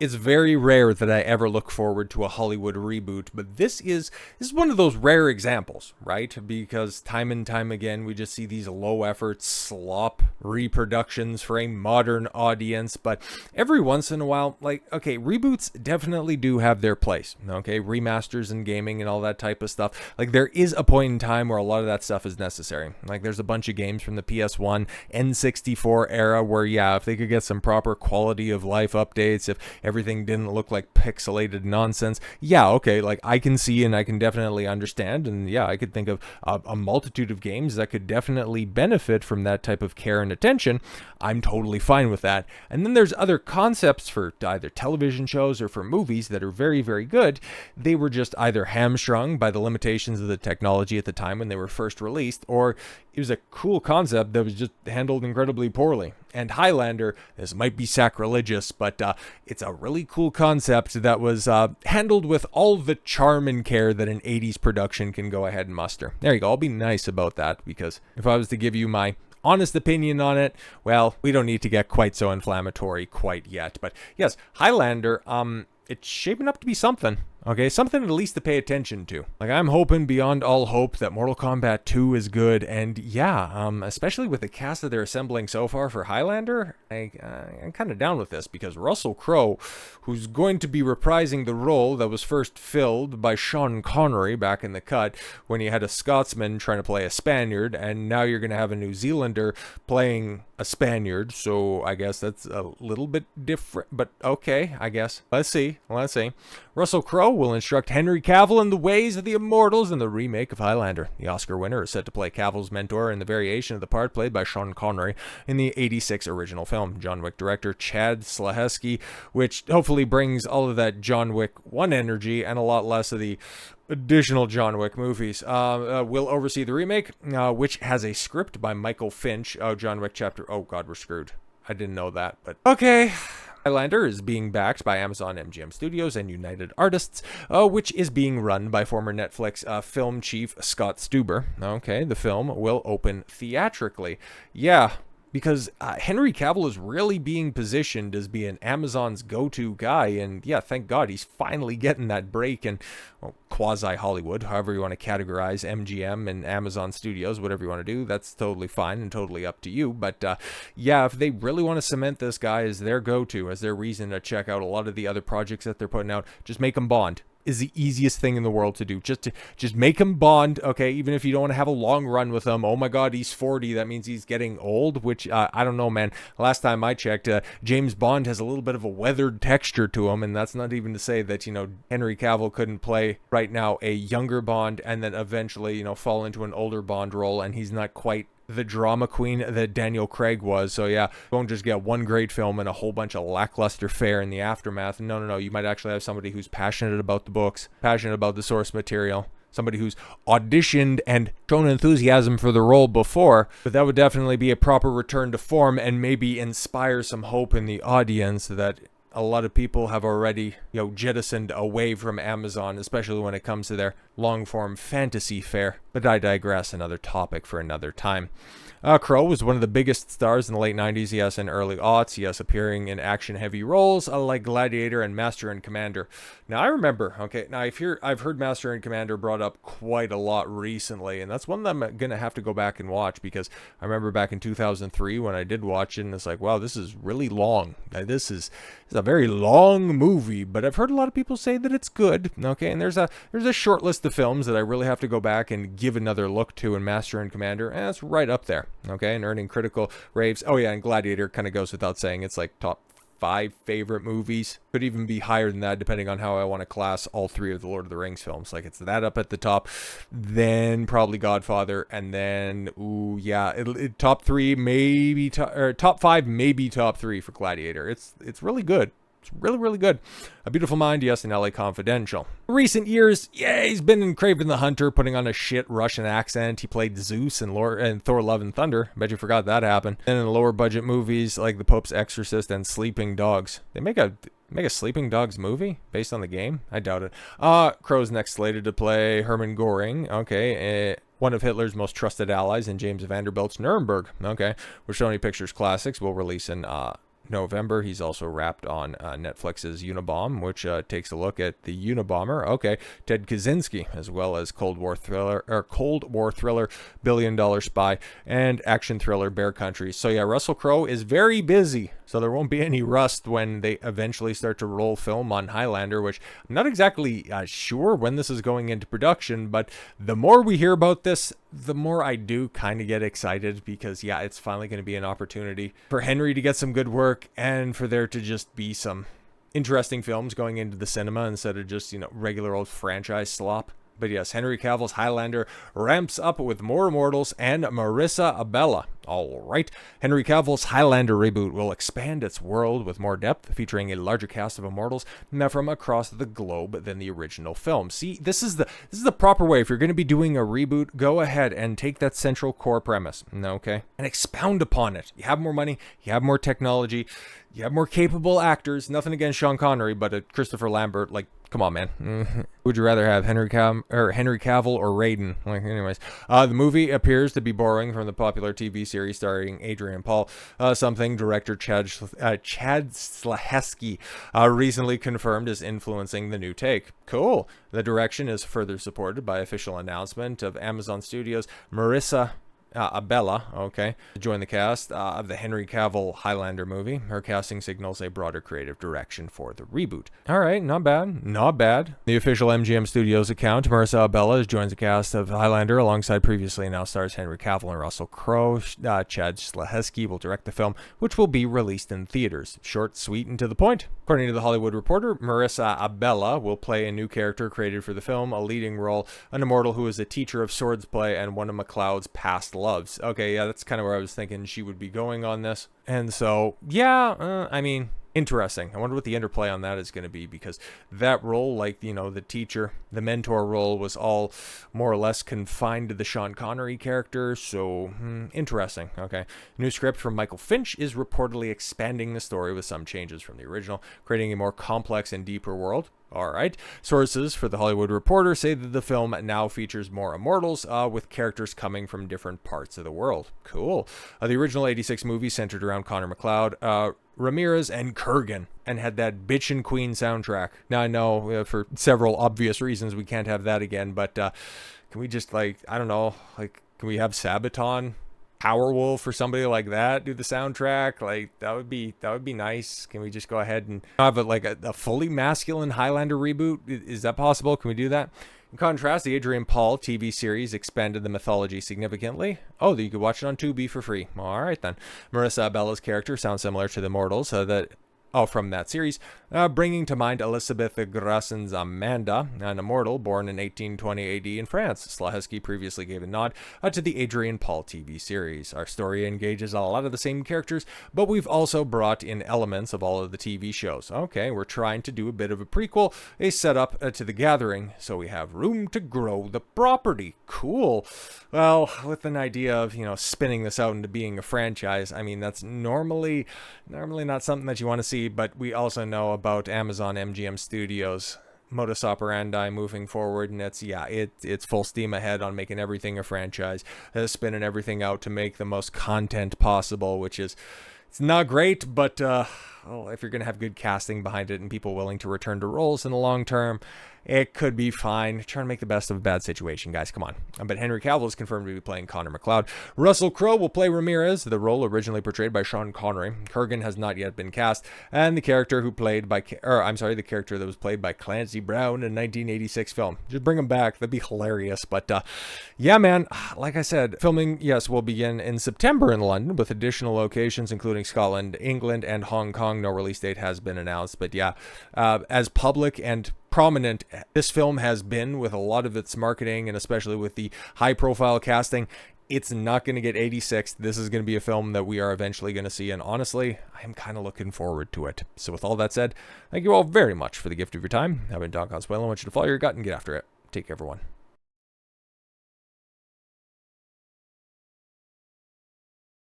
It's very rare that I ever look forward to a Hollywood reboot, but this is one of those rare examples, right? Because time and time again, we just see these low-effort slop reproductions for a modern audience, but every once in a while, like, okay, reboots definitely do have their place, okay? Remasters in gaming and all that type of stuff. Like, there is a point in time where a lot of that stuff is necessary. Like, there's a bunch of games from the PS1, N64 era where, yeah, if they could get some proper quality of life updates, if everything didn't look like pixelated nonsense, yeah, okay, like I can see and I can definitely understand, and yeah, I could think of a multitude of games that could definitely benefit from that type of care and attention. I'm totally fine with that. And then there's other concepts for either television shows or for movies that are very, very good. They were just either hamstrung by the limitations of the technology at the time when they were first released, or it was a cool concept that was just handled incredibly poorly. And Highlander, this might be sacrilegious, but it's a really cool concept that was handled with all the charm and care that an 80s production can go ahead and muster. There you go. I'll be nice about that, because if I was to give you my honest opinion on it, well, we don't need to get quite so inflammatory quite yet. But yes, Highlander, it's shaping up to be something. Okay, something at least to pay attention to. Like, I'm hoping beyond all hope that Mortal Kombat 2 is good, and yeah, especially with the cast that they're assembling so far for Highlander, I'm kind of down with this, because Russell Crowe, who's going to be reprising the role that was first filled by Sean Connery back in the cut, when you had a Scotsman trying to play a Spaniard, and now you're going to have a New Zealander playing a Spaniard, so I guess that's a little bit different, but okay, I guess. Let's see. Russell Crowe will instruct Henry Cavill in the ways of the immortals in the remake of Highlander. The Oscar winner is set to play Cavill's mentor in the variation of the part played by Sean Connery in the '86 original film. John Wick director Chad Stahelski, which hopefully brings all of that John Wick 1 energy and a lot less of the additional John Wick movies, will oversee the remake, which has a script by Michael Finch. Oh, John Wick chapter... Oh, God, we're screwed. I didn't know that, but... Okay. Highlander is being backed by Amazon MGM Studios and United Artists, which is being run by former Netflix film chief Scott Stuber. Okay, the film will open theatrically. Yeah, because Henry Cavill is really being positioned as being Amazon's go-to guy, and yeah, thank God he's finally getting that break in, well, quasi-Hollywood, however you want to categorize MGM and Amazon Studios, whatever you want to do, that's totally fine and totally up to you, but yeah, if they really want to cement this guy as their go-to, as their reason to check out a lot of the other projects that they're putting out, just make him Bond. Is the easiest thing in the world to do. Just make him Bond, okay? Even if you don't want to have a long run with him. Oh my God, he's 40. That means he's getting old, which I don't know, man. Last time I checked, James Bond has a little bit of a weathered texture to him, and that's not even to say that, you know, Henry Cavill couldn't play right now a younger Bond and then eventually, you know, fall into an older Bond role, and he's not quite the drama queen that Daniel Craig was. So yeah, you won't just get one great film and a whole bunch of lackluster fare in the aftermath. No, you might actually have somebody who's passionate about the books, passionate about the source material, somebody who's auditioned and shown enthusiasm for the role before, but that would definitely be a proper return to form and maybe inspire some hope in the audience that a lot of people have already, you know, jettisoned away from Amazon, especially when it comes to their long-form fantasy fare. But I digress, another topic for another time. Crowe was one of the biggest stars in the late 90s, yes, and early aughts, yes, appearing in action-heavy roles like Gladiator and Master and Commander. Now, I remember, okay, now I've heard Master and Commander brought up quite a lot recently, and that's one that I'm going to have to go back and watch, because I remember back in 2003 when I did watch it, and it's like, wow, this is really long. This is a very long movie, but I've heard a lot of people say that it's good, okay, and there's a short list of films that I really have to go back and give another look to in Master and Commander, and it's right up there. Okay, and earning critical raves. Oh yeah, and Gladiator kind of goes without saying. It's like top 5 favorite movies. Could even be higher than that, depending on how I want to class all 3 of the Lord of the Rings films. Like, it's that up at the top, then probably Godfather, and then, ooh, yeah, top 3, maybe, or top 5, maybe top 3 for Gladiator. It's really good. It's really, really good. A Beautiful Mind, yes, and LA Confidential. In recent years, yeah, he's been in Kraven the Hunter, putting on a shit Russian accent. He played Zeus in Thor Love and Thunder. I bet you forgot that happened. And in lower budget movies like The Pope's Exorcist and Sleeping Dogs. They make a Sleeping Dogs movie based on the game? I doubt it. Crowe's next slated to play Hermann Goring. Okay, one of Hitler's most trusted allies in James Vanderbilt's Nuremberg. Okay, which Sony Pictures Classics will release in November. He's also wrapped on Netflix's Unabomb, which takes a look at the Unabomber. Okay, Ted Kaczynski, as well as Cold War thriller, Billion Dollar Spy, and action thriller Bear Country. So yeah, Russell Crowe is very busy. So there won't be any rust when they eventually start to roll film on Highlander, which I'm not exactly sure when this is going into production, but the more we hear about this, the more I do kind of get excited, because yeah, it's finally going to be an opportunity for Henry to get some good work and for there to just be some interesting films going into the cinema instead of just, regular old franchise slop. But yes, Henry Cavill's Highlander ramps up with more Immortals and Marissa Abella. All right, Henry Cavill's Highlander reboot will expand its world with more depth, featuring a larger cast of Immortals from across the globe than the original film. See, this is the proper way. If you're going to be doing a reboot, go ahead and take that central core premise, okay, and expound upon it. You have more money, you have more technology, you have more capable actors. Nothing against Sean Connery, but Christopher Lambert, come on, man. Would you rather have Henry Cavill or Raiden? Anyways, the movie appears to be borrowing from the popular TV series starring Adrian Paul, something director Chad Stahelski recently confirmed is influencing the new take. Cool. The direction is further supported by official announcement of Amazon Studios' Marissa Abella, okay, to join the cast of the Henry Cavill Highlander movie. Her casting signals a broader creative direction for the reboot. All right, not bad, not bad. The official MGM Studios account, Marissa Abella joins the cast of Highlander alongside previously announced stars Henry Cavill and Russell Crowe. Chad Stahelski will direct the film, which will be released in theaters. Short, sweet, and to the point. According to The Hollywood Reporter, Marissa Abella will play a new character created for the film, a leading role, an immortal who is a teacher of swordsplay and one of MacLeod's past loves. Okay, yeah, that's kind of where I was thinking she would be going on this. And so, yeah, interesting. I wonder what the interplay on that is going to be, because that role, the teacher, the mentor role, was all more or less confined to the Sean Connery character. So, interesting. Okay. New script from Michael Finch is reportedly expanding the story with some changes from the original, creating a more complex and deeper world. All right. Sources for The Hollywood Reporter say that the film now features more Immortals, with characters coming from different parts of the world. Cool. The original 86 movie centered around Connor MacLeod, Ramirez, and Kurgan, and had that Bitchin' Queen soundtrack. Now, I know for several obvious reasons we can't have that again, but can we just, I don't know, can we have Sabaton, Powerwolf, or somebody like that do the soundtrack? That would be nice. Can we just go ahead and have a fully masculine Highlander reboot? Is that possible? Can we do that? In contrast, the Adrian Paul TV series expanded the mythology significantly. Oh, you could watch it on Tubi for free. All right, then. Marissa Abella's character sounds similar to the Immortals from that series, bringing to mind Elizabeth Grassen's Amanda, an immortal born in 1820 AD in France. Stahelski previously gave a nod to the Adrian Paul TV series. Our story engages a lot of the same characters, but we've also brought in elements of all of the TV shows. Okay, we're trying to do a bit of a prequel, a setup to The Gathering, so we have room to grow the property. Cool. Well, with an idea of, spinning this out into being a franchise, that's normally not something that you want to see. But we also know about Amazon MGM Studios modus operandi moving forward, and it's full steam ahead on making everything a franchise, spinning everything out to make the most content possible, which is, it's not great, but if you're gonna have good casting behind it and people willing to return to roles in the long term, it could be fine. Trying to make the best of a bad situation, guys. Come on. But Henry Cavill is confirmed to be playing Connor MacLeod. Russell Crowe will play Ramirez, the role originally portrayed by Sean Connery. Kurgan has not yet been cast, and the character that was played by Clancy Brown in 1986 film. Just bring him back. That'd be hilarious. But yeah, man. Like I said, filming, yes, will begin in September in London, with additional locations including Scotland, England, and Hong Kong. No release date has been announced, but yeah, as public and prominent this film has been with a lot of its marketing, and especially with the high profile casting, it's not going to get 86. This is going to be a film that we are eventually going to see, and honestly, I am kind of looking forward to it. So with all that said, thank you all very much for the gift of your time. I've been Don Consuelo. I want you to follow your gut and get after it. Take care, everyone.